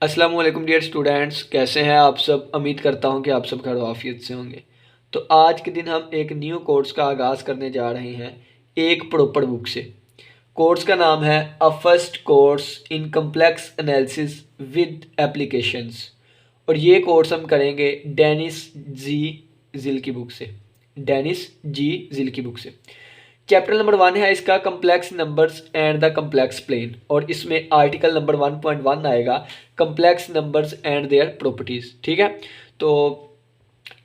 अस्सलाम वालेकुम dear students, कैसे हैं आप सब। उम्मीद करता हूं कि आप सब खैर आफियत से होंगे। तो आज के दिन हम एक न्यू कोर्स का आगाज़ करने जा रहे हैं एक प्रॉपर बुक से। कोर्स का नाम है a first course in complex analysis with applications, और ये कोर्स हम करेंगे डेनिस जी जिल की बुक से। डेनिस जी जिल की बुक से चैप्टर नंबर 1 है इसका, complex numbers and the complex plane, और इसमें आर्टिकल नंबर 1.1 आएगा, complex numbers and their properties. ठीक है, तो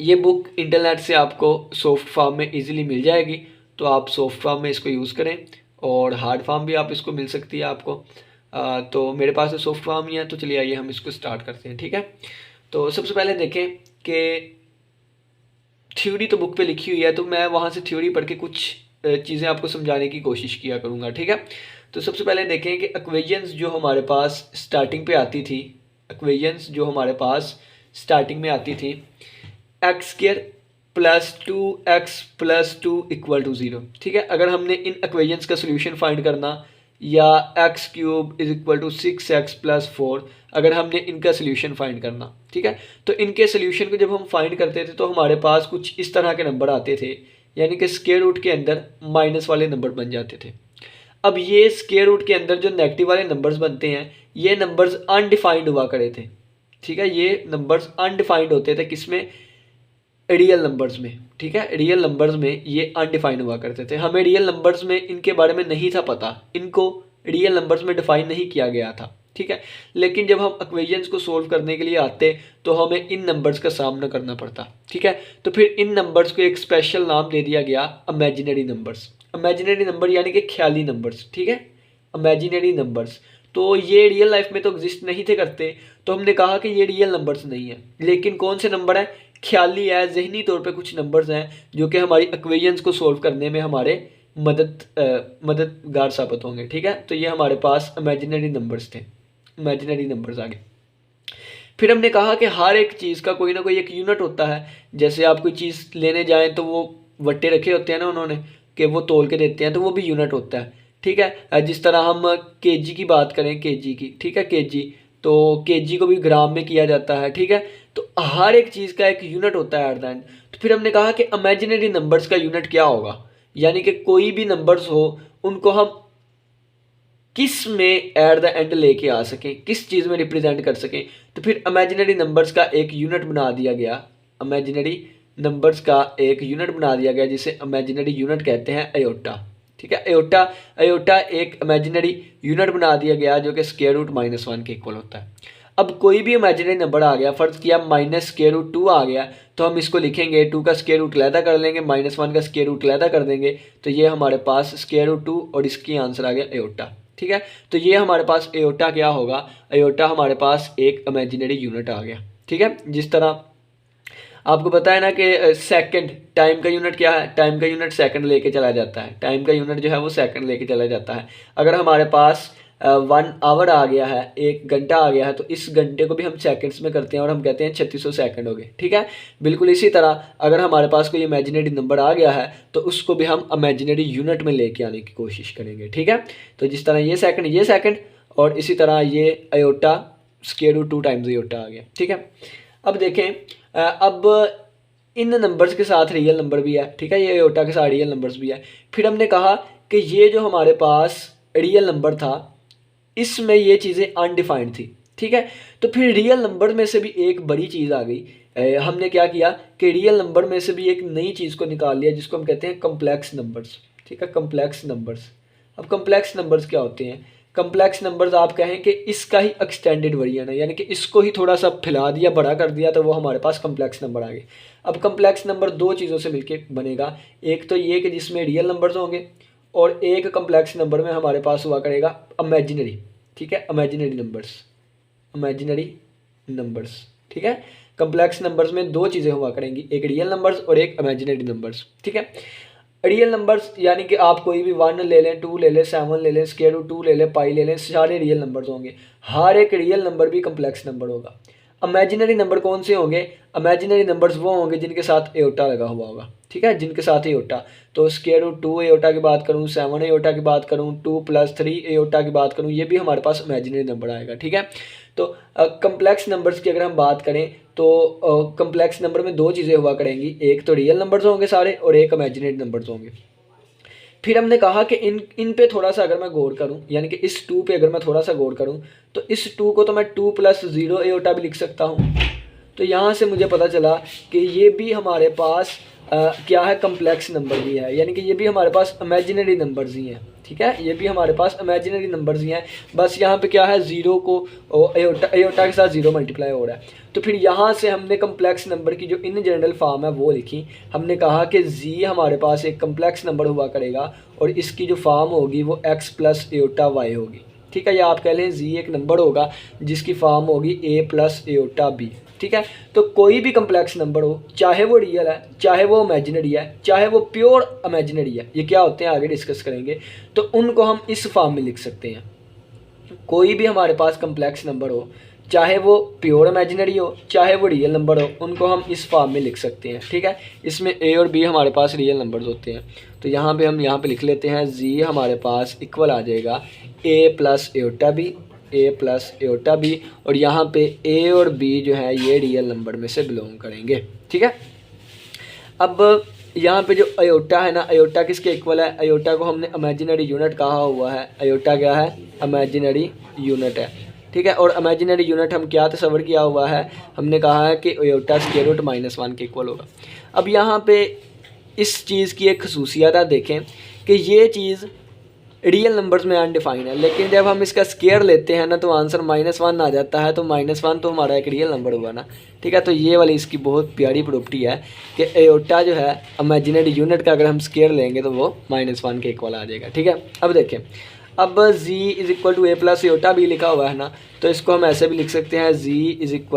ये बुक इंटरनेट से आपको सॉफ्ट फॉर्म में इजीली मिल जाएगी, तो आप सॉफ्ट फॉर्म में इसको यूज़ करें, और हार्ड फॉर्म भी आप इसको मिल सकती है आपको। तो मेरे पास तो सॉफ्ट फॉर्म ही है, तो चलिए आइए हम इसको स्टार्ट करते हैं। ठीक है, तो सबसे पहले देखें कि थ्योरी तो बुक पे लिखी हुई है, तो मैं वहाँ से थ्योरी पढ़ के कुछ चीज़ें आपको समझाने की कोशिश किया करूँगा। ठीक है, तो सबसे पहले देखें कि इक्वेशंस जो हमारे पास स्टार्टिंग पे आती थी, इक्वेशंस जो हमारे पास स्टार्टिंग में आती थी, x square plus 2x+2 equal to 0। ठीक है, अगर हमने इन इक्वेशंस का सोल्यूशन फाइंड करना, या x³ = 6x+4, अगर हमने इनका सोल्यूशन फाइंड करना, ठीक है, तो इनके सोल्यूशन को जब हम फाइंड करते थे तो हमारे पास कुछ इस तरह के नंबर आते थे, यानी कि स्क्वायर रूट के अंदर माइनस वाले नंबर बन जाते थे। अब ये स्क्वायर रूट के अंदर जो नेगेटिव वाले नंबर्स बनते हैं, ये नंबर्स अनडिफाइंड हुआ करे थे। ठीक है, ये नंबर्स अनडिफाइंड होते थे, किसमें? रियल नंबर्स में। ठीक है, रियल नंबर्स में ये अनडिफाइंड हुआ करते थे। हमें रियल नंबर्स में इनके बारे में नहीं था पता, इनको रियल नंबर्स में डिफाइन नहीं किया गया था। ठीक है, लेकिन जब हम इक्वेशंस को सोल्व करने के लिए आते तो हमें इन नंबर्स का सामना करना पड़ता। ठीक है, तो फिर इन नंबर्स को एक स्पेशल नाम दे दिया गया, इमेजिनरी नंबर्स। इमेजिनरी नंबर यानी कि ख्याली नंबर्स। ठीक है, इमेजिनरी नंबर्स, तो ये रियल लाइफ में तो एग्जिस्ट नहीं थे करते, तो हमने कहा कि ये रियल नंबर्स नहीं है। लेकिन कौन से नंबर हैं? ख्याली है, जहनी तौर पे कुछ नंबर्स हैं जो कि हमारी इक्वेशंस को सोल्व करने में हमारे मददगार साबित होंगे। ठीक है, तो ये हमारे पास इमेजिनरी नंबर्स थे, इमेजिनरी नंबर्स आ गए। फिर हमने कहा कि हर एक चीज़ का कोई ना कोई एक यूनिट होता है। जैसे आप कोई चीज़ लेने जाएं तो वो वट्टे रखे होते हैं ना उन्होंने, कि वो तोल के देते हैं, तो वो भी यूनिट होता है। ठीक है, जिस तरह हम केजी की बात करें, केजी की, ठीक है, केजी, तो केजी को भी ग्राम में किया जाता है। ठीक है, तो हर एक चीज़ का एक यूनिट होता है एट द एंड। तो फिर हमने कहा कि इमेजिनरी नंबर्स का यूनिट क्या होगा, यानी कि कोई भी नंबर्स हो उनको हम किस में एट द एंड लेके आ सकें, किस चीज़ में रिप्रेजेंट कर सकें। तो फिर इमेजिनरी नंबर्स का एक यूनिट बना दिया गया, इमेजिनरी नंबर्स का एक यूनिट बना दिया गया जिसे इमेजिनरी यूनिट कहते हैं, अयोटा। ठीक है, अयोटा, अयोटा एक इमेजिनरी यूनिट बना दिया गया जो कि स्क्वायर रूट -1 के इक्वल होता है। अब कोई भी इमेजिनरी नंबर आ गया, फ़र्ज़ किया -√2 आ गया, तो हम इसको लिखेंगे 2 का स्क्वायर रूट अलहदा कर लेंगे, -1 का स्क्वायर रूट अलहदा कर देंगे, तो ये हमारे पास स्क्वायर रूट 2 और इसकी आंसर आ गया अयोटा। ठीक है, तो ये हमारे पास अयोटा क्या होगा? अयोटा हमारे पास एक इमेजिनरी यूनिट आ गया। ठीक है, जिस तरह आपको पता है ना कि सेकंड, टाइम का यूनिट क्या है? टाइम का यूनिट सेकंड लेके चला जाता है, टाइम का यूनिट जो है वो सेकंड लेके चला जाता है। अगर हमारे पास 1 आवर आ गया है, 1 घंटा आ गया है, तो इस घंटे को भी हम सेकंड्स में करते हैं और हम कहते हैं 3600 सेकंड हो गए। ठीक है, बिल्कुल इसी तरह अगर हमारे पास कोई इमेजिनरी नंबर आ गया है तो उसको भी हम इमेजिनरी यूनिट में लेके आने की कोशिश करेंगे। ठीक है, तो जिस तरह ये सेकंड, और इसी तरह ये iota square root 2 times iota आ गया। ठीक है, अब देखें, अब इन नंबर्स के साथ रियल नंबर भी है। ठीक है, ये अयोटा के साथ रियल नंबर्स भी है। फिर हमने कहा कि ये जो हमारे पास रियल नंबर था, इसमें ये चीज़ें अनडिफाइंड थी। ठीक है, तो फिर रियल नंबर में से भी एक बड़ी चीज़ आ गई। हमने क्या किया कि रियल नंबर में से भी एक नई चीज़ को निकाल लिया जिसको हम कहते हैं कम्प्लेक्स नंबर्स। ठीक है, कम्प्लेक्स नंबर्स। अब कम्प्लेक्स नंबर्स क्या होते हैं? कम्प्लेक्स नंबर्स आप कहें कि इसका ही एक्सटेंडेड वर्जन है, यानी कि इसको ही थोड़ा सा फैला दिया, बड़ा कर दिया, तो वो हमारे पास कम्प्लेक्स नंबर आ गए। अब कम्प्लेक्स नंबर दो चीज़ों से मिलकर बनेगा, एक तो ये कि जिसमें रियल नंबर्स होंगे, और एक कम्प्लेक्स नंबर में हमारे पास हुआ करेगा इमेजिनरी। ठीक है, इमेजिनरी नंबर्स, इमेजिनरी नंबर्स। ठीक है, कम्प्लेक्स नंबर्स में दो चीज़ें हुआ करेंगी, एक रियल नंबर्स और एक इमेजिनरी नंबर्स। ठीक है, रियल नंबर्स यानी कि आप कोई भी 1 ले लें, 2 ले लें, 7 ले लें, स्क्वायर रूट 2 ले लें, पाई ले लें, सारे रियल नंबर्स होंगे। हर एक रियल नंबर भी कम्प्लेक्स नंबर होगा। इमेजिनरी नंबर कौन से होंगे? इमेजिनरी नंबर्स वो होंगे जिनके साथ एयोटा लगा हुआ होगा। ठीक है, जिनके साथ एयोटा, तो स्क्वायर रूट 2 एयोटा की बात करूँ, 7 एयोटा की बात करूँ, 2 + 3 एयोटा की बात करूँ, ये भी हमारे पास इमेजिनरी नंबर आएगा। ठीक है, तो कम्प्लेक्स नंबर्स की अगर हम बात करें तो कम्प्लेक्स नंबर में दो चीज़ें हुआ करेंगी, एक तो रियल नंबर्स होंगे सारे और एक इमेजिनरी नंबर्स होंगे। फिर हमने कहा कि इन पे थोड़ा सा अगर मैं गौर करूं, यानी कि इस 2 पे अगर मैं थोड़ा सा गौर करूं तो इस 2 को तो मैं 2 + 0 एओटा भी लिख सकता हूं। तो यहाँ से मुझे पता चला कि ये भी हमारे पास क्या है, कम्प्लेक्स नंबर भी है, यानी कि ये भी हमारे पास इमेजिनरी नंबर्स ही हैं। ठीक है, ये भी हमारे पास इमेजिनरी नंबर्स ही हैं, बस यहाँ पे क्या है, ज़ीरो को एओटा के साथ ज़ीरो मल्टीप्लाई हो रहा है। तो फिर यहाँ से हमने कम्प्लेक्स नंबर की जो इन जनरल फॉर्म है वो लिखी। हमने कहा कि जी हमारे पास एक कम्प्लेक्स नंबर हुआ करेगा और इसकी जो फॉर्म होगी वो x + एओटा y होगी। ठीक है, या आप कह लें जी एक नंबर होगा जिसकी फॉर्म होगी a + एओटा b। ठीक है, तो कोई भी कम्प्लेक्स नंबर हो, चाहे वो रियल है, चाहे वो इमेजिनरी है, चाहे वो प्योर इमेजिनरी है, ये क्या होते हैं आगे डिस्कस करेंगे, तो उनको हम इस फॉर्म में लिख सकते हैं। कोई भी हमारे पास कम्प्लेक्स नंबर हो, चाहे वो प्योर इमेजिनरी हो, चाहे वो रियल नंबर हो, उनको हम इस फॉर्म में लिख सकते हैं। ठीक है, इसमें a और b हमारे पास रियल नंबर्स होते हैं, तो यहाँ पे हम लिख लेते हैं जी हमारे पास इक्वल आ जाएगा a + aorta b, a + aorta b, और यहाँ पे a और b जो है ये रियल नंबर में से बिलोंग करेंगे। ठीक है, अब यहाँ पे जो एओटा है ना, एओटा किसके इक्वल है, एओटा को हमने इमेजिनरी यूनिट कहा हुआ है। एओटा क्या है, इमेजिनरी यूनिट है। ठीक है, और इमेजिनरी यूनिट हम क्या तस्वर किया हुआ है, हमने कहा है कि एओटा √-1 के इक्वल होगा। अब यहाँ पे इस चीज़ की एक खसूसियत है, देखें कि ये चीज़ रियल नंबर्स में अनडिफाइन है, लेकिन जब हम इसका स्केयर लेते हैं ना तो आंसर -1 आ जाता है, तो -1 तो हमारा एक रियल नंबर हुआ ना। ठीक है, तो ये वाली इसकी बहुत प्यारी प्रॉपर्टी है कि एओटा जो है इमेजिनरी यूनिट का अगर हम स्केयर लेंगे तो वो -1 के इक्वल आ जाएगा। ठीक है, अब देखें, अब z = a + एओटा b लिखा हुआ है ना, तो इसको हम ऐसे भी लिख सकते हैं z =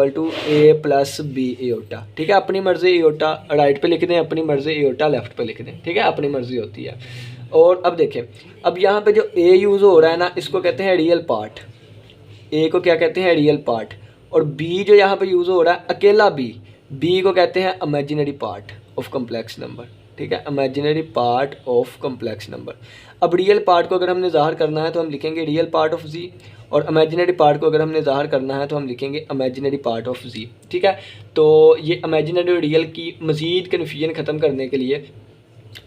a + b एओटा। ठीक है, अपनी मर्ज़ी एओटा राइट पे लिख दें, अपनी मर्ज़ी एओटा लेफ़्ट पे लिख दें। ठीक है, अपनी मर्ज़ी होती है। और अब देखें, अब यहाँ पे जो a यूज़ हो रहा है ना, इसको कहते हैं रियल पार्ट, a को क्या कहते हैं, रियल पार्ट, और b जो यहाँ पे यूज़ हो रहा है अकेला b को कहते हैं imaginary part of complex number. ठीक है, imaginary part of complex number. अब रियल पार्ट को अगर हमने ज़ाहिर करना है तो हम लिखेंगे रियल पार्ट ऑफ z, और इमेजिनरी पार्ट को अगर हमने ज़ाहिर करना है तो हम लिखेंगे इमेजिनरी पार्ट ऑफ z। ठीक है, तो ये इमेजिनरी और रियल की मज़ीद कन्फ्यूजन ख़त्म करने के लिए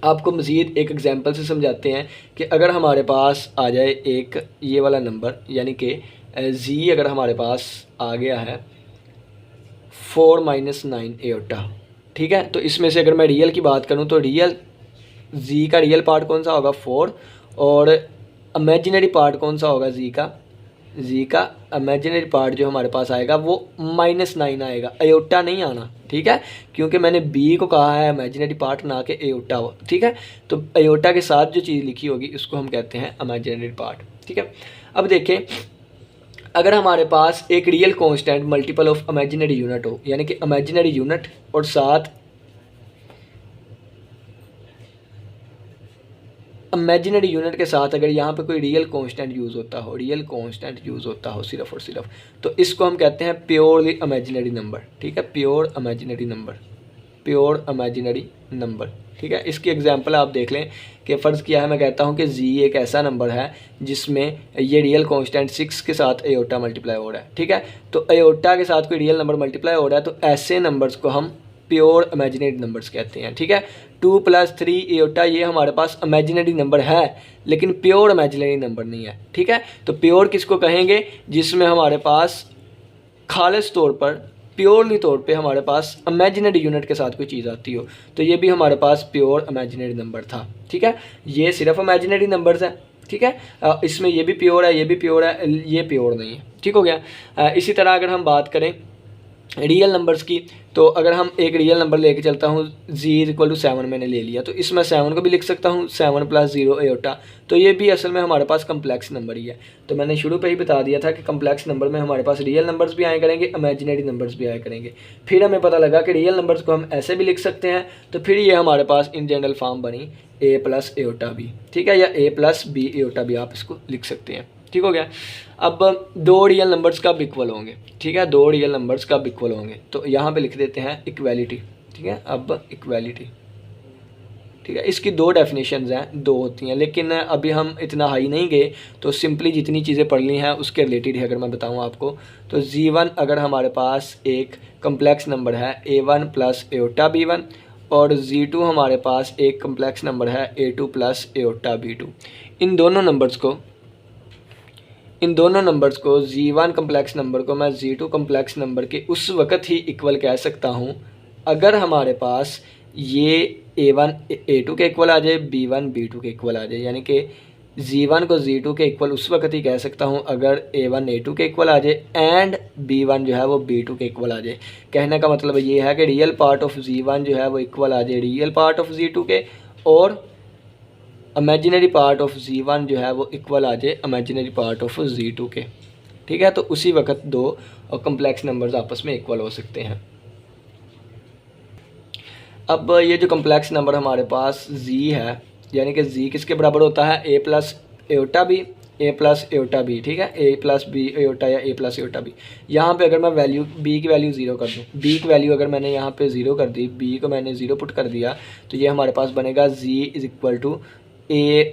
आपको मज़ीद एक एग्जांपल से समझाते हैं कि अगर हमारे पास आ जाए एक ये वाला नंबर, यानी कि z अगर हमारे पास आ गया है 4 - 9 एओटा। ठीक है, तो इसमें से अगर मैं रियल की बात करूं तो रियल z का रियल पार्ट कौन सा होगा, 4, और इमेजिनरी पार्ट कौन सा होगा, z का इमेजिनरी पार्ट जो हमारे पास आएगा वो -9 आएगा, एओटा नहीं आना। ठीक है, क्योंकि मैंने b को कहा है इमेजिनरी पार्ट ना कि एओटा हो। ठीक है, तो एओटा के साथ जो चीज़ लिखी होगी इसको हम कहते हैं इमेजिनरी पार्ट। ठीक है, अब देखें, अगर हमारे पास एक real constant multiple of imaginary unit हो, यानी कि इमेजिनरी यूनिट और साथ इमेजिनरी यूनिट के साथ अगर यहाँ पे कोई रियल कांस्टेंट यूज़ होता हो सिर्फ और सिर्फ, तो इसको हम कहते हैं प्योरली इमेजिनरी नंबर। ठीक है, प्योर इमेजिनरी नंबर। ठीक है, इसकी एग्जांपल आप देख लें कि फ़र्ज़ किया है, मैं कहता हूँ कि z एक ऐसा नंबर है जिसमें ये रियल कांस्टेंट 6 के साथ एओटा मल्टीप्लाई हो रहा है। ठीक है, तो एओटा के साथ कोई रियल नंबर मल्टीप्लाई हो रहा है तो ऐसे नंबर्स को हम प्योर इमेजिनरी नंबर्स कहते हैं। ठीक है, 2 + 3 एओटा ये हमारे पास इमेजिनरी नंबर है लेकिन प्योर इमेजिनरी नंबर नहीं है। ठीक है, तो प्योर किसको कहेंगे, जिसमें हमारे पास खालिस तौर पर प्योरली तौर पे हमारे पास इमेजिनरी यूनिट के साथ कोई चीज़ आती हो, तो ये भी हमारे पास प्योर इमेजिनरी नंबर था। ठीक है, ये सिर्फ इमेजिनरी नंबर्स है। ठीक है, इसमें ये भी प्योर है, ये भी प्योर है, ये प्योर नहीं है। ठीक हो गया। इसी तरह अगर हम बात करें रियल नंबर्स की, तो अगर हम एक रियल नंबर लेके चलता हूँ z = 7 मैंने ले लिया, तो इसमें 7 को भी लिख सकता हूँ 7 + 0 एओटा, तो ये भी असल में हमारे पास कम्प्लेक्स नंबर ही है। तो मैंने शुरू पे ही बता दिया था कि कम्प्लेक्स नंबर में हमारे पास रियल नंबर्स भी आया करेंगे, इमेजिनरी नंबर्स भी आया करेंगे। फिर हमें पता लगा कि रियल नंबर्स को हम ऐसे भी लिख सकते हैं, तो फिर ये हमारे पास इन जनरल फॉर्म बनी a + एओटा b। ठीक है, या a + b एओटा b आप इसको लिख सकते हैं। ठीक हो गया। अब दो रियल नंबर्स कब इक्वल होंगे, ठीक है, दो रियल नंबर्स कब इक्वल होंगे, तो यहाँ पे लिख देते हैं इक्वालिटी। ठीक है, अब इक्वालिटी, ठीक ठीक है। इसकी दो डेफिनेशंस हैं, दो होती हैं, लेकिन अभी हम इतना हाई नहीं गए, तो सिंपली जितनी चीज़ें पढ़ ली हैं उसके रिलेटेड ही अगर मैं बताऊं आपको, तो G1 अगर हमारे पास एक कम्प्लेक्स नंबर है A1 प्लस एओटा B1, और G2 हमारे पास एक कम्प्लेक्स नंबर है A2 प्लस एओटा B2। इन दोनों नंबर्स को G1 कम्प्लेक्स नंबर को मैं G2 कम्प्लेक्स नंबर के उस वक़्त ही इक्वल कह सकता हूँ अगर हमारे पास ये A1 A2 के इक्वल आ जाए, B1 B2 के इक्वल आ जाए। यानी कि G1 को G2 के इक्वल उस वक़्त ही कह सकता हूँ अगर A1 A2 के इक्वल आ जाए एंड B1 जो है वो B2 के इक्वल आ जाए। कहने का मतलब ये है कि रियल पार्ट ऑफ G1 जो है वो इक्वल आ जाए रियल पार्ट ऑफ G2 के, और इमेजिनरी पार्ट ऑफ G1 जो है वो इक्वल आ जाए इमेजिनरी पार्ट ऑफ G2 के। ठीक है, तो उसी वक्त दो कम्प्लेक्स नंबर्स आपस में इक्वल हो सकते हैं। अब ये जो कम्प्लेक्स नंबर हमारे पास Z है, यानी कि Z किसके बराबर होता है, A plus iota B, A plus iota B. ठीक है, A प्लस बी एओटा या A प्लस एओटा बी। यहाँ पे अगर मैं वैल्यू B की वैल्यू 0 कर दूँ, B की वैल्यू अगर मैंने यहाँ पे 0 कर दी, B को मैंने 0 पुट कर दिया, तो ये हमारे पास बनेगा Z is equal to A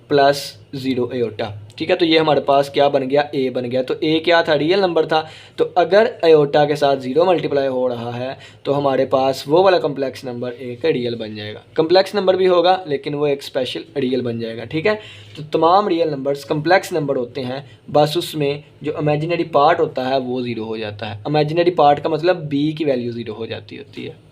plus 0 iota. ठीक है, तो ये हमारे पास क्या बन गया, A बन गया। तो A क्या था, रियल नंबर था। तो अगर एओटा के साथ 0 मल्टीप्लाई हो रहा है तो हमारे पास वो वाला कम्प्लेक्स नंबर एक रियल बन जाएगा। कम्प्लेक्स नंबर भी होगा लेकिन वो एक स्पेशल रियल बन जाएगा। ठीक है, तो तमाम रियल नंबर्स कम्प्लेक्स नंबर होते हैं, बस उसमें जो इमेजिनरी पार्ट होता है वो 0 हो जाता है। इमेजिनरी पार्ट का मतलब B की वैल्यू 0 हो जाती होती है।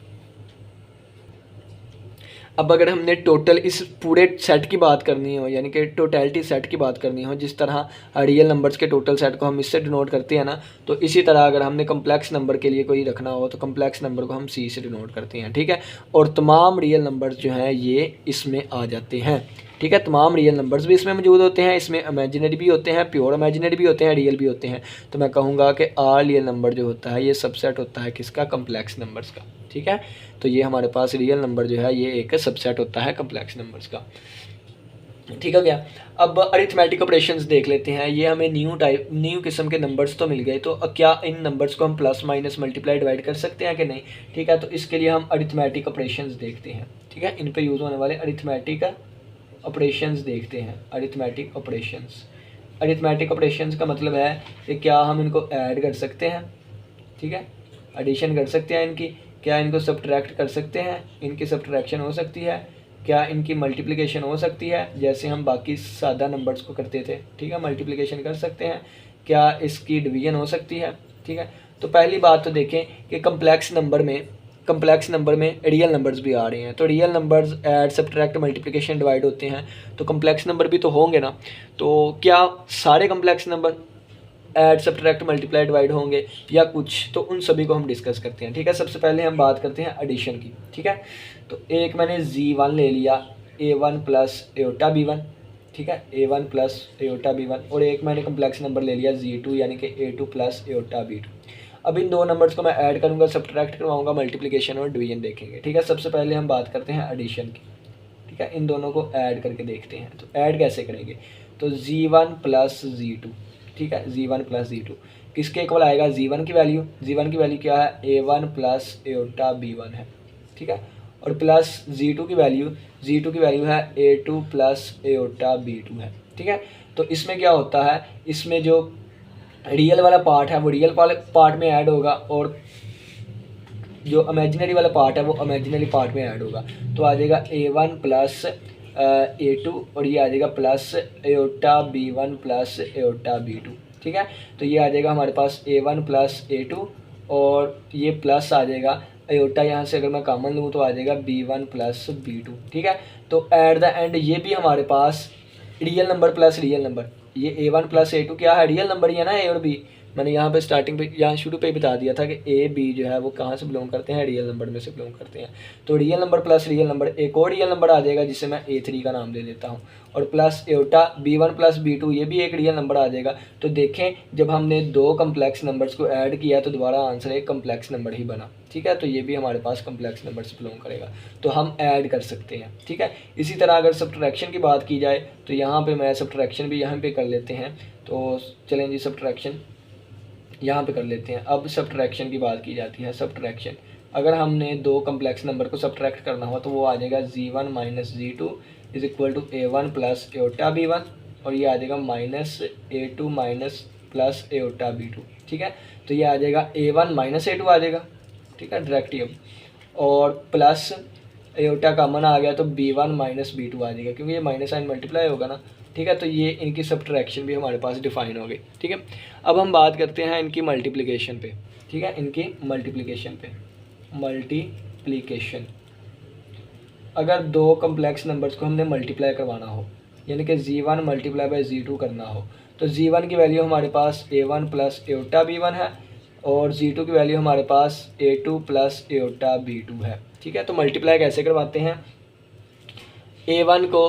अब अगर हमने टोटल इस पूरे सेट की बात करनी हो, यानी कि टोटलिटी सेट की बात करनी हो, जिस तरह रियल नंबर्स के टोटल सेट को हम इससे डिनोट करते हैं ना, तो इसी तरह अगर हमने कम्प्लेक्स नंबर के लिए कोई रखना हो तो कम्प्लेक्स नंबर को हम C से डिनोट करते हैं। ठीक है, और तमाम रियल नंबर्स जो हैं ये इसमें आ जाते हैं। ठीक है, तमाम रियल नंबर्स भी इसमें मौजूद होते हैं, इसमें इमेजिनरी भी होते हैं, प्योर इमेजिनरी भी होते हैं, रियल भी होते हैं। तो मैं कहूँगा कि आल रियल नंबर जो होता है ये सबसेट होता है किसका, कम्प्लेक्स नंबर्स का। ठीक है, तो ये हमारे पास रियल नंबर जो है ये एक सबसेट होता है कम्प्लेक्स नंबर्स का। ठीक हो गया। अब अरिथमेटिक ऑपरेशंस देख लेते हैं। ये हमें न्यू किस्म के नंबर्स तो मिल गए, तो क्या इन नंबर्स को हम प्लस माइनस मल्टीप्लाई डिवाइड कर सकते हैं कि नहीं। ठीक है, तो इसके लिए हम अरिथमेटिक ऑपरेशंस देखते हैं। ठीक है, इन पे यूज़ होने वाले अरिथमेटिक ऑपरेशंस देखते हैं। अरिथमेटिक ऑपरेशंस का मतलब है कि क्या हम इनको ऐड कर सकते हैं, ठीक है, एडिशन कर सकते हैं इनकी, क्या इनको सब्ट्रैक्ट कर सकते हैं, इनकी सब्ट्रैक्शन हो सकती है, क्या इनकी मल्टीप्लिकेशन हो सकती है जैसे हम बाकी सादा नंबर्स को करते थे। ठीक है, मल्टीप्लिकेशन कर सकते हैं, क्या इसकी डिवीजन हो सकती है। ठीक है, तो पहली बात तो देखें कि कम्प्लेक्स नंबर में रियल नंबर्स भी आ रहे हैं, तो real numbers add subtract multiplication divide होते हैं, तो कम्प्लेक्स नंबर भी तो होंगे ना। तो क्या सारे complex number add subtract multiply divide होंगे या कुछ, तो उन सभी को हम डिस्कस करते हैं। ठीक है, सबसे पहले हम बात करते हैं एडिशन की। ठीक है, तो एक मैंने G1 ले लिया, A1 प्लस एओटा B1। ठीक है, A1 प्लस एओटा B1, और एक मैंने कम्प्लेक्स नंबर ले लिया G2 यानी कि A2 प्लस एओटा B2। अब इन दो नंबर्स को मैं ऐड करूँगा, सब्ट्रैक्ट करवाऊँगा, मल्टीप्लिकेशन और डिवीजन देखेंगे। ठीक है, सबसे पहले हम बात करते हैं एडिशन की। ठीक है, इन दोनों को ऐड करके देखते हैं। तो ऐड कैसे करेंगे, तो G1 प्लस G2। ठीक है, G1 प्लस G2 किसके इक्वल आएगा, G1 की वैल्यू क्या है, A1 प्लस एओटा B1 है। ठीक है, और प्लस G2 की वैल्यू है A2 प्लस एओटा B2 है। ठीक है, तो इसमें क्या होता है, इसमें जो रियल वाला पार्ट है वो रियल वाले पार्ट में ऐड होगा, और जो इमेजिनरी वाला पार्ट है वो इमेजिनरी पार्ट में ऐड होगा। तो आ जाएगा A1 प्लस A2, और ये आ जाएगा plus iota B1 plus aorta B2। ठीक है, तो ये आ जाएगा हमारे पास A1 प्लस A2, और ये प्लस आ जाएगा एओटा, यहाँ से अगर मैं कॉमन लूँ तो आ जाएगा B1 प्लस B2। ठीक है, तो एट द एंड ये भी हमारे पास real number plus real number, ये A1 प्लस A2 क्या है, रियल नंबर ही है ना, A और B। मैंने यहाँ पे स्टार्टिंग पे, यहाँ शुरू पे बता दिया था कि A B जो है वो कहाँ से बिलोंग करते हैं, रियल नंबर में से बिलोंग करते हैं। तो real number plus real number, एक और रियल नंबर आ जाएगा जिसे मैं A3 का नाम दे देता हूँ, और plus iota B1 plus B2, ये भी एक रियल नंबर आ जाएगा। तो देखें, जब हमने दो कम्प्लेक्स नंबर्स को ऐड किया तो दोबारा आंसर एक कम्प्लेक्स नंबर ही बना। ठीक है, तो ये भी हमारे पास कम्प्लेक्स नंबर से बिलोंग करेगा, तो हम ऐड कर सकते हैं। ठीक है, इसी तरह अगर सब्ट्रैक्शन की बात की जाए तो यहाँ पे मैं सब्ट्रैक्शन भी यहाँ पे कर लेते हैं। तो चलें जी, सब्ट्रैक्शन यहाँ पे कर लेते हैं। अब सब्ट्रैक्शन की बात की जाती है, सब्ट्रैक्शन अगर हमने दो कम्प्लेक्स नंबर को सब्ट्रैक्ट करना हो तो वो आ जाएगा Z1 minus Z2 is equal to A1 plus iota B1, और ये आ जाएगा minus A2 minus plus aorta B2। ठीक है, तो ये आ जाएगा A1 माइनस A2 आ जाएगा। ठीक है, डायरेक्ट ही अब, और प्लस एओटा कॉमन आ गया तो B1 माइनस B2 आ जाएगा, क्योंकि ये माइनस साइन मल्टीप्लाई होगा ना। ठीक है, तो ये इनकी सब्ट्रैक्शन भी हमारे पास डिफाइन हो गई। ठीक है, अब हम बात करते हैं इनकी मल्टीप्लिकेशन पे। ठीक है, इनकी मल्टीप्लिकेशन पे, मल्टीप्लिकेशन अगर दो कम्प्लेक्स नंबर्स को हमने मल्टीप्लाई करवाना हो, यानी कि Z1 मल्टीप्लाई बाई Z2 करना हो, तो Z1 की वैल्यू हमारे पास A1 प्लस एओटा B1 है, और Z2 की वैल्यू हमारे पास A2 प्लस एओटा B2 है। ठीक है, तो मल्टीप्लाई कैसे करवाते हैं, A1 को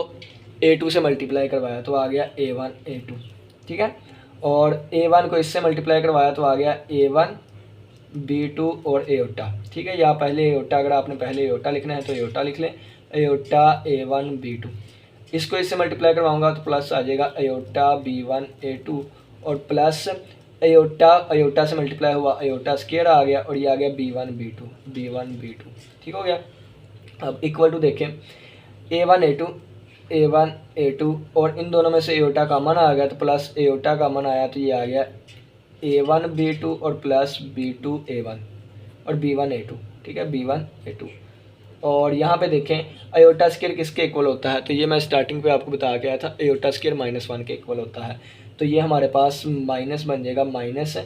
A2 से मल्टीप्लाई करवाया तो आ गया A1 A2। ठीक है, और A1 को इससे मल्टीप्लाई करवाया तो आ गया A1 B2 और एओटा। ठीक है, या पहले एओटा, अगर आपने पहले एओटा लिखना है तो एओटा लिख लें, एओटा A1 B2। इसको इससे मल्टीप्लाई करवाऊंगा तो प्लस आ जाएगा एओटा B1 A2, और प्लस एओटा से मल्टीप्लाई हुआ एओटा स्क्वायर आ गया, और ये आ गया B1 B2। ठीक हो गया। अब इक्वल टू देखें, A1 A2 और इन दोनों में से एओटा कॉमन आ गया तो प्लस एओटा कॉमन आया तो ये आ गया A1 B2 और प्लस B2 A1 और B1 A2। ठीक है, B1 A2। और यहाँ पे देखें एओटा स्क्वायर किसके इक्वल होता है, तो ये मैं स्टार्टिंग पे आपको बता के आया था, एओटा स्क्वायर -1 के इक्वल होता है। तो ये हमारे पास माइनस बन जाएगा माइनस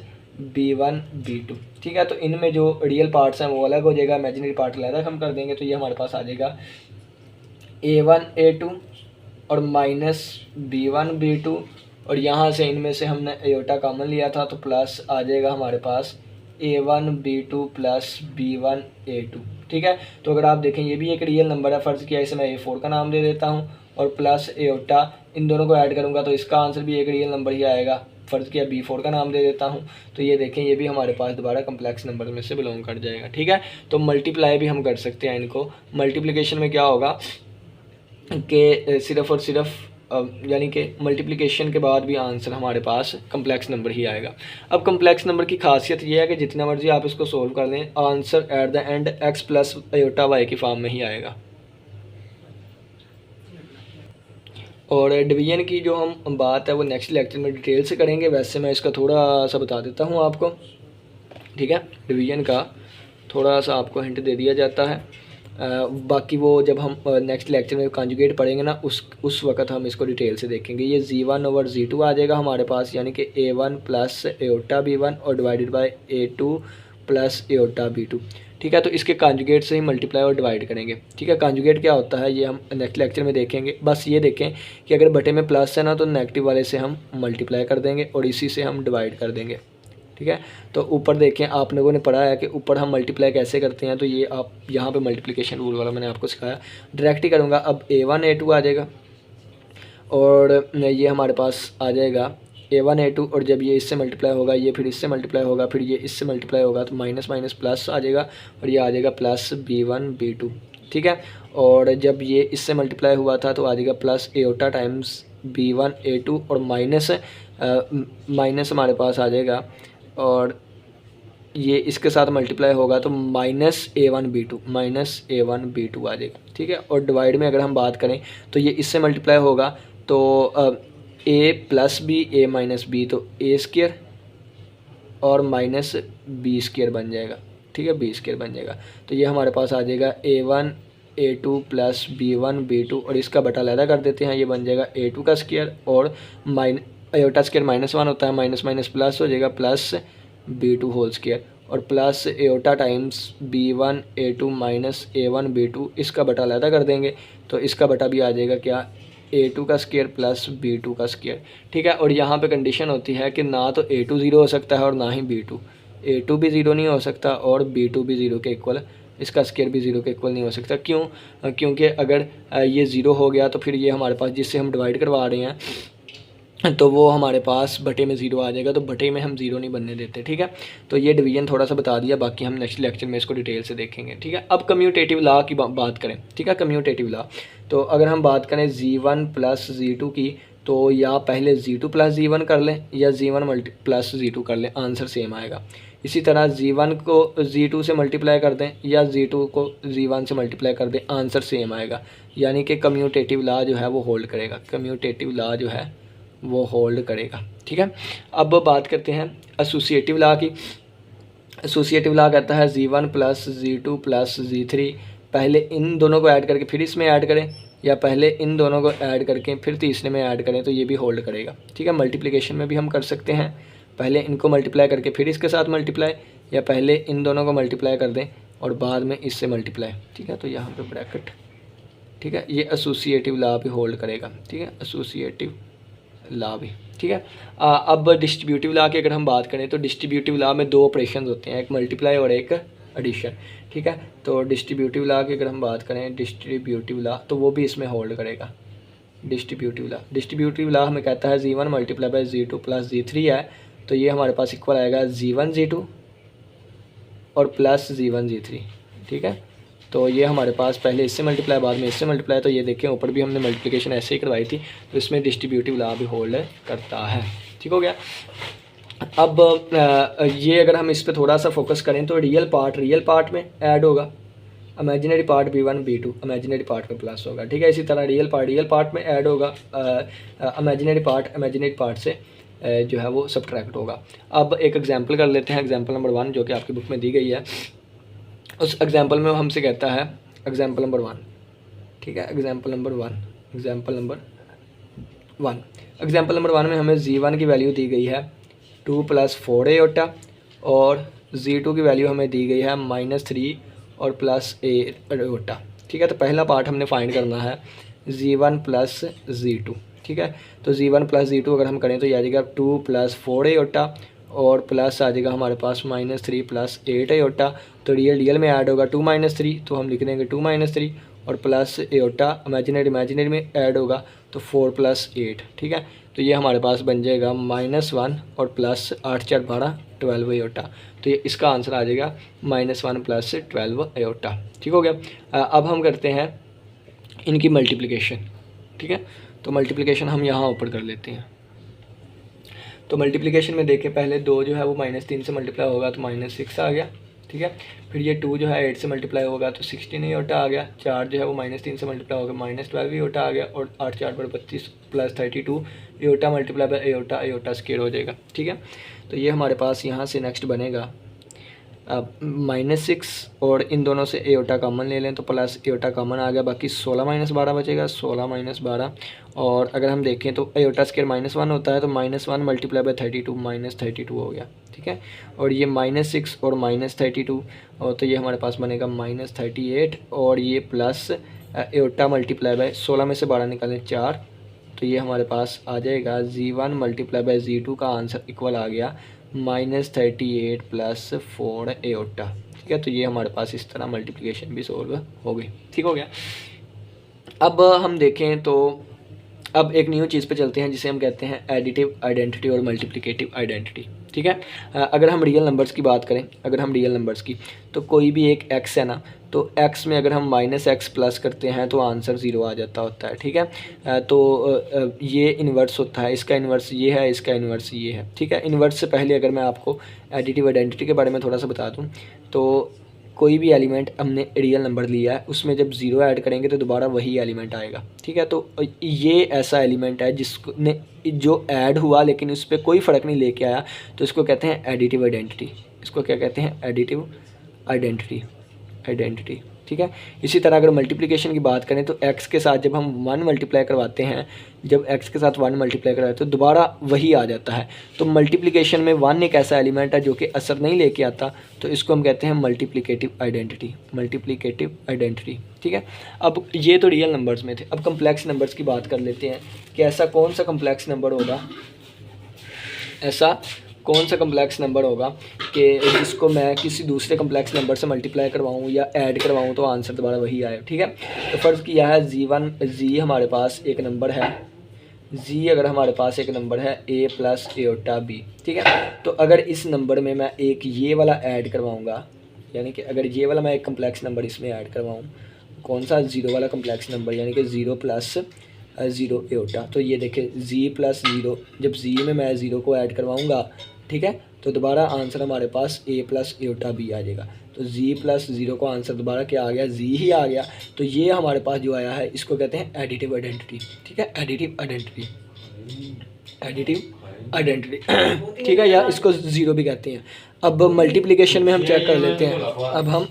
B1 B2। ठीक है, तो इनमें जो रियल पार्ट्स हैं वो अलग हो जाएगा, इमेजिनरी पार्ट अलग हम कर देंगे, तो ये हमारे पास आ जाएगा A1 A2 और माइनस B1 B2, और यहाँ से इनमें से हमने एओटा कॉमन लिया था तो प्लस आ जाएगा हमारे पास A1 B2 plus B1 A2। ठीक है, तो अगर आप देखें ये भी एक रियल नंबर है, फ़र्ज़ किया इसे मैं A4 का नाम दे देता हूँ, और प्लस एओटा, इन दोनों को ऐड करूँगा तो इसका आंसर भी एक रियल नंबर ही आएगा, फ़र्ज़ किया B4 का नाम दे देता हूँ, तो ये देखें ये भी हमारे पास दोबारा कम्प्लेक्स नंबर में से बिलोंग कर जाएगा। ठीक है, तो मल्टीप्लाई भी हम कर सकते हैं इनको। मल्टीप्लिकेशन में क्या होगा कि सिर्फ़ और सिर्फ यानी कि मल्टीप्लिकेशन के बाद भी आंसर हमारे पास कम्प्लेक्स नंबर ही आएगा। अब कम्प्लेक्स नंबर की खासियत ये है कि जितना मर्जी आप इसको सोल्व कर लें, answer at the end x plus iota Y की फॉर्म में ही आएगा। और डिवीजन की जो हम बात है वो नेक्स्ट लेक्चर में डिटेल से करेंगे, वैसे मैं इसका थोड़ा सा बता देता हूँ आपको। ठीक है, डिवीजन का थोड़ा सा आपको हिंट दे दिया जाता है, बाकी वो जब हम नेक्स्ट लेक्चर में कॉन्जुगेट पढ़ेंगे ना उस वक्त हम इसको डिटेल से देखेंगे। ये Z1 ओवर Z2 आ जाएगा हमारे पास, यानी कि A1 प्लस एओटा B1 और divided by A2 plus aorta B2। ठीक है, तो इसके कॉन्जुगेट से ही मल्टीप्लाई और डिवाइड करेंगे। ठीक है, कॉन्जुगेट क्या होता है ये हम नेक्स्ट लेक्चर में देखेंगे। बस ये देखें कि अगर बटे में प्लस है ना तो नेगेटिव वाले से हम मल्टीप्लाई कर देंगे और इसी से हम डिवाइड कर देंगे। ठीक है, तो ऊपर देखें आप लोगों ने पढ़ा है कि ऊपर हम मल्टीप्लाई कैसे करते हैं, तो ये आप यहाँ पे मल्टीप्लिकेशन रूल वाला मैंने आपको सिखाया, डायरेक्ट ही करूँगा। अब A1 A2 आ जाएगा, और ये हमारे पास आ जाएगा A1 A2, और जब ये इससे मल्टीप्लाई होगा ये फिर इससे मल्टीप्लाई होगा, फिर ये इससे मल्टीप्लाई होगा तो माइनस माइनस प्लस आ जाएगा, और ये आ जाएगा प्लस B1 B2। ठीक है, और जब ये इससे मल्टीप्लाई हुआ था तो आ जाएगा plus aorta times B1 A2, और माइनस हमारे पास आ जाएगा, और ये इसके साथ मल्टीप्लाई होगा तो -A1 B2 आ जाएगा। ठीक है, और डिवाइड में अगर हम बात करें तो ये इससे मल्टीप्लाई होगा तो A plus B A minus B, तो A स्क्वायर और माइनस B स्क्वायर बन जाएगा। ठीक है, B स्क्वायर बन जाएगा, तो ये हमारे पास आ जाएगा A1 A2 plus B1 B2, और इसका बटा अलग कर देते हैं, ये बन जाएगा A2 का स्क्वायर, और एओटा स्क्वायर -1 होता है, माइनस माइनस प्लस हो जाएगा, प्लस B2 होल स्क्वायर, और plus aorta times B1 A2 minus A1 B2, इसका बटा अलग कर देंगे तो इसका बटा भी आ जाएगा क्या, A2 का स्क्वायर प्लस B2 का स्क्वायर। ठीक है, और यहाँ पे कंडीशन होती है कि ना तो A2 ज़ीरो हो सकता है और ना ही B2, A2 भी ज़ीरो नहीं हो सकता और B2 भी ज़ीरो के इक्वल, इसका स्क्वायर भी ज़ीरो के इक्वल नहीं हो सकता। क्यों, क्योंकि अगर ये ज़ीरो हो गया तो फिर ये हमारे पास जिससे हम डिवाइड करवा रहे हैं तो वो हमारे पास बटे में ज़ीरो आ जाएगा, तो बटे में हम ज़ीरो नहीं बनने देते। ठीक है, तो ये डिवीजन थोड़ा सा बता दिया, बाकी हम नेक्स्ट लेक्चर में इसको डिटेल से देखेंगे। ठीक है, अब कम्यूटेटिव लॉ की बात करें। ठीक है, कम्यूटेटिव लॉ, तो अगर हम बात करें Z1 प्लस Z2 की, तो या पहले Z2 प्लस Z1 कर लें या Z1 प्लस Z2 कर लें, आंसर सेम आएगा। इसी तरह Z1 को Z2 से मल्टीप्लाई कर दें या Z2 को Z1 से मल्टीप्लाई कर दें, आंसर सेम आएगा। यानी कि कम्यूटेटिव लॉ जो है वो होल्ड करेगा, कम्यूटेटिव लॉ जो है वो होल्ड करेगा। ठीक है, अब बात करते हैं एसोसिएटिव लॉ की। एसोसिएटिव लॉ कहता है Z1 plus Z2 plus Z3, पहले इन दोनों को ऐड करके फिर इसमें ऐड करें या पहले इन दोनों को ऐड करके फिर तीसरे में ऐड करें, तो ये भी होल्ड करेगा। ठीक है, मल्टीप्लिकेशन में भी हम कर सकते हैं, पहले इनको मल्टीप्लाई करके फिर इसके साथ मल्टीप्लाई, या पहले इन दोनों को मल्टीप्लाई कर दें और बाद में इससे मल्टीप्लाई। ठीक है, तो यहाँ पे ब्रैकेट। ठीक है, ये एसोसिएटिव लॉ भी होल्ड करेगा। ठीक है, एसोसिएटिव लॉ भी। ठीक है, अब डिस्ट्रीब्यूटिव लॉ की अगर हम बात करें तो डिस्ट्रीब्यूटिव लॉ में दो ऑपरेशन होते हैं, एक मल्टीप्लाई और एक एडिशन। ठीक है, तो डिस्ट्रीब्यूटिव लॉ की अगर हम बात करें, डिस्ट्रीब्यूटिव लॉ, तो वो भी इसमें होल्ड करेगा। डिस्ट्रीब्यूटिव लॉ हमें कहता है Z1 multiply by Z2 plus Z3 है, तो ये हमारे पास इक्वल आएगा Z1 Z2 और प्लस Z1 Z3। ठीक है, तो ये हमारे पास पहले इससे मल्टीप्लाई बाद में इससे मल्टीप्लाई, तो ये देखें ऊपर भी हमने मल्टीप्लिकेशन ऐसे ही करवाई थी, तो इसमें डिस्ट्रीब्यूटिव लॉ भी होल्ड करता है। ठीक हो गया। अब ये अगर हम इस पर थोड़ा सा फोकस करें तो रियल पार्ट में ऐड होगा, imaginary part B1 B2 imaginary part में प्लस होगा। ठीक है, इसी तरह रियल पार्ट में ऐड होगा, इमेजिनरी पार्ट से जो है वो सब्ट्रैक्ट होगा। अब एक एग्जांपल कर लेते हैं, एग्जांपल नंबर 1 जो कि आपकी बुक में दी गई है। उस एग्जांपल में हमसे कहता है एग्जांपल नंबर 1। ठीक है, एग्जांपल नंबर 1 में हमें Z1 की वैल्यू दी गई है 2 प्लस 4 एयोटा और Z2 की वैल्यू हमें दी गई है -3 और प्लस एयोटा। ठीक है, तो पहला पार्ट हमने फाइंड करना है Z1 प्लस Z2। ठीक है, तो Z1 प्लस Z2 अगर हम करें तो ये आ जाएगा 2 प्लस 4 एयोटा और प्लस आ जाएगा हमारे पास -3 प्लस 8 एयोटा। तो रियल में ऐड होगा 2 - 3, तो हम लिख देंगे 2 - 3 और प्लस एयोटा इमेजिनरी में ऐड होगा तो 4 प्लस 8। ठीक है, तो ये हमारे पास बन जाएगा -1 और प्लस 8 4 12 12 एयोटा। तो ये इसका आंसर आ जाएगा -1 प्लस 12 एयोटा। ठीक हो गया। अब हम करते हैं इनकी मल्टीप्लिकेशन। ठीक है, तो मल्टीप्लिकेशन हम यहाँ ऊपर कर लेते हैं। तो मल्टीप्लिकेशन में देखें, पहले 2 जो है वो -3 से मल्टीप्लाई होगा तो -6 आ गया। ठीक है, फिर ये 2 जो है 8 से मल्टीप्लाई होगा तो 16 एयोटा आ गया। 4 जो है वो -3 से मल्टीप्लाई होगा -12 एयोटा आ गया और 8 4 32 plus 32 aorta multiply by aorta square हो जाएगा। ठीक है, तो ये हमारे पास यहाँ से नेक्स्ट बनेगा -6 और इन दोनों से एयोटा कॉमन ले लें तो प्लस एयोटा कॉमन आ गया, बाकी 16 - 12 बचेगा, 16 - 12। और अगर हम देखें तो एयोटा स्क्वायर -1 होता है, तो -1 मल्टीप्लाई बाय 32 -32 हो गया। ठीक है, और ये -6 और -32 और तो ये हमारे पास बनेगा -38 और ये प्लस एयोटा मल्टीप्लाई बाय 16 में से 12 निकालें 4, तो ये हमारे पास आ जाएगा Z1 मल्टीप्लाई बाय Z2 का आंसर इक्वल आ गया -38 प्लस 4 एयोटा। ठीक है, तो ये हमारे पास इस तरह मल्टीप्लिकेशन भी सोल्व हो गई। ठीक हो गया। अब हम देखें तो अब एक न्यू चीज़ पे चलते हैं जिसे हम कहते हैं एडिटिव आइडेंटिटी और मल्टीप्लिकेटिव आइडेंटिटी। ठीक है, अगर हम रियल नंबर्स की बात करें, अगर हम रियल नंबर्स की, तो कोई भी एक x है ना, तो x में अगर हम -x प्लस करते हैं तो आंसर 0 आ जाता होता है। ठीक है, तो ये इन्वर्स होता है, इसका इन्वर्स ये है, इसका इन्वर्स ये है। ठीक है, इन्वर्स से पहले अगर मैं आपको एडिटिव आइडेंटिटी के बारे में थोड़ा सा बता दूँ, तो कोई भी एलिमेंट हमने रियल नंबर लिया है, उसमें जब 0 ऐड करेंगे तो दोबारा वही एलिमेंट आएगा। ठीक है, तो ये ऐसा एलिमेंट है जिसने जो ऐड हुआ लेकिन उस पर कोई फ़र्क नहीं लेके आया, तो इसको कहते हैं एडिटिव आइडेंटिटी। इसको क्या कहते हैं? Additive identity. ठीक है, इसी तरह अगर मल्टीप्लिकेशन की बात करें तो x के साथ जब हम 1 मल्टीप्लाई करवाते हैं, जब x के साथ 1 मल्टीप्लाई करवाते हैं तो दोबारा वही आ जाता है। तो मल्टीप्लिकेशन में 1 एक ऐसा एलिमेंट है जो कि असर नहीं लेके आता, तो इसको हम कहते हैं मल्टीप्लिकेटिव आइडेंटिटी। ठीक है, अब ये तो रियल नंबर्स में थे। अब कम्प्लेक्स नंबर्स की बात कर लेते हैं कि ऐसा कौन सा कम्प्लेक्स नंबर होगा, ऐसा कौन सा कम्प्लेक्स नंबर होगा कि जिसको मैं किसी दूसरे कम्प्लेक्स नंबर से मल्टीप्लाई करवाऊँ या ऐड करवाऊँ तो आंसर दोबारा वही आए। ठीक है, तो फ़र्ज़ किया है जी हमारे पास एक नंबर है, जी अगर हमारे पास एक नंबर है a प्लस एयोटा b। ठीक है, तो अगर इस नंबर में मैं एक ये वाला ऐड करवाऊँगा, यानी कि अगर ये वाला मैं एक कम्प्लेक्स नंबर इसमें ऐड करवाऊँ, कौन सा? 0 वाला कम्प्लेक्स नंबर, यानी कि 0 प्लस ज़ीरो एटा। तो ये देखें जी प्लस ज़ीरो, जब जी में मैं ज़ीरो को ऐड करवाऊँगा, ठीक है, तो दोबारा आंसर हमारे पास ए प्लस एटा बी आ जाएगा। तो जी प्लस ज़ीरो का आंसर दोबारा क्या आ गया, जी ही आ गया। तो ये हमारे पास जो आया है इसको कहते हैं एडिटिव आइडेंटिटी, ठीक है, एडिटिव आइडेंटिटी, एडिटिव आइडेंटिटी ठीक है, या इसको ज़ीरो भी कहते हैं। अब मल्टीप्लिकेशन में हम चेक कर लेते हैं, अब हम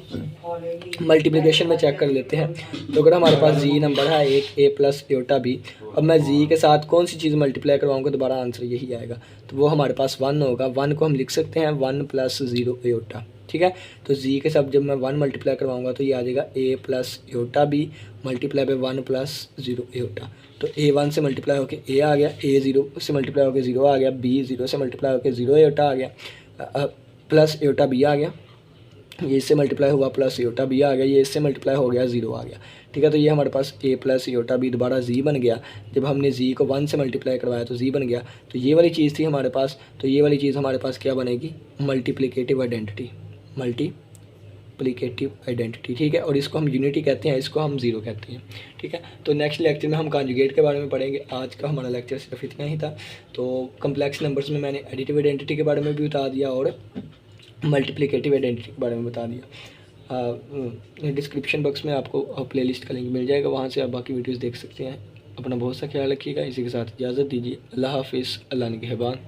मल्टीप्लिकेशन में चेक कर लेते हैं। तो अगर हमारे पास जी नंबर है एक, ए प्लस एटा बी, अब मैं जी के साथ कौन सी चीज़ मल्टीप्लाई करवाऊँगा, दोबारा आंसर यही आएगा। तो वो हमारे पास वन होगा, वन को हम लिख सकते हैं वन प्लस ज़ीरो एटा, ठीक है। तो जी के साथ जब मैं वन मल्टीप्लाई करवाऊँगा तो ये आ जाएगा A plus eta B multiply by one plus zero eta. तो ए वन से मल्टीप्लाई होकर ए आ गया, ए ज़ीरो से मल्टीप्लाई होकर ज़ीरो आ गया, बी ज़ीरो से मल्टीप्लाई होकर ज़ीरो एटा आ गया, प्लस एटा बी आ गया, ये इससे मल्टीप्लाई हुआ प्लस एटा बी आ गया, ये इससे मल्टीप्लाई हो गया ज़ीरो आ गया, ठीक है। तो ये हमारे पास ए प्लस एटा बी दोबारा जी बन गया, जब हमने जी को वन से मल्टीप्लाई करवाया तो जी बन गया। तो ये वाली चीज़ थी हमारे पास, तो ये वाली चीज़ हमारे पास क्या बनेगी, मल्टीप्लिकेटिव आइडेंटिटी, मल्टीप्लिकेटिव आइडेंटिटी, ठीक है। और इसको हम यूनिटी कहते हैं, इसको हम ज़ीरो कहते हैं, ठीक है। तो नेक्स्ट लेक्चर में हम कॉन्जुगेट के बारे में पढ़ेंगे। आज का हमारा लेक्चर सिर्फ इतना ही था। तो कम्प्लेक्स नंबर्स में मैंने एडिटिव आइडेंटिटी के बारे में भी बता दिया और मल्टीप्लिकेटिव आइडेंटिटी के बारे में बता दिया। डिस्क्रिप्शन बॉक्स में आपको प्लेलिस्ट का लिंक मिल जाएगा, वहाँ से आप बाकी वीडियोस देख सकते हैं। अपना बहुत सा ख्याल रखिएगा, इसी के साथ इजाज़त दीजिए। अल्लाह हाफिज़, अल्लाह निगहबान।